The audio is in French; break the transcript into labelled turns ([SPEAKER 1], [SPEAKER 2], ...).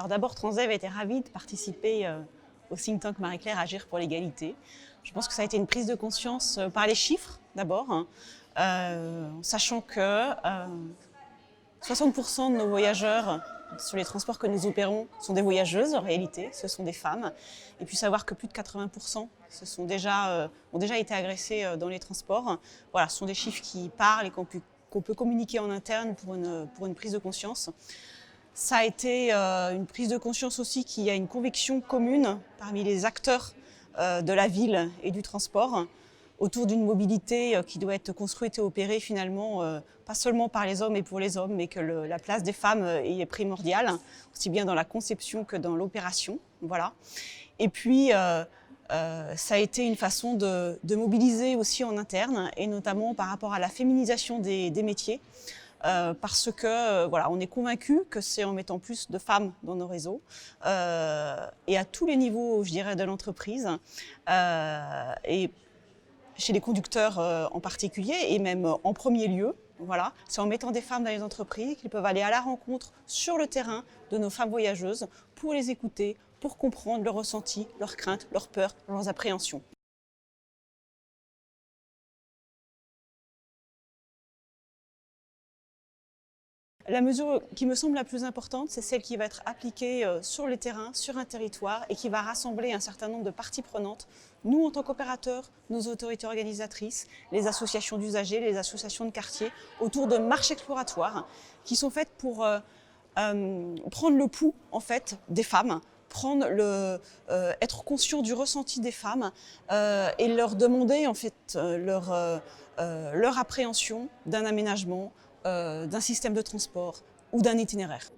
[SPEAKER 1] Alors d'abord, Transdev a été ravie de participer au think tank Marie-Claire Agir pour l'égalité. Je pense que ça a été une prise de conscience par les chiffres d'abord, sachant que 60% de nos voyageurs sur les transports que nous opérons sont des voyageuses en réalité, ce sont des femmes. Et puis savoir que plus de 80% ont déjà été agressées dans les transports. Voilà, ce sont des chiffres qui parlent et qu'on peut communiquer en interne pour une prise de conscience. Ça a été une prise de conscience aussi qu'il y a une conviction commune parmi les acteurs de la ville et du transport autour d'une mobilité qui doit être construite et opérée finalement, pas seulement par les hommes et pour les hommes, mais que la place des femmes est primordiale, aussi bien dans la conception que dans l'opération. Voilà. Et puis, ça a été une façon de mobiliser aussi en interne, et notamment par rapport à la féminisation des métiers. Parce que voilà, on est convaincu que c'est en mettant plus de femmes dans nos réseaux et à tous les niveaux, je dirais, de l'entreprise et chez les conducteurs en particulier et même en premier lieu. Voilà, c'est en mettant des femmes dans les entreprises qu'ils peuvent aller à la rencontre sur le terrain de nos femmes voyageuses pour les écouter, pour comprendre leurs ressentis, leurs craintes, leurs peurs, leurs appréhensions. La mesure qui me semble la plus importante, c'est celle qui va être appliquée sur le terrain, sur un territoire et qui va rassembler un certain nombre de parties prenantes. Nous, en tant qu'opérateurs, nos autorités organisatrices, les associations d'usagers, les associations de quartier, autour de marches exploratoires qui sont faites pour prendre le pouls en fait, des femmes, être conscient du ressenti des femmes et leur demander en fait, leur appréhension d'un aménagement, d'un système de transport ou d'un itinéraire.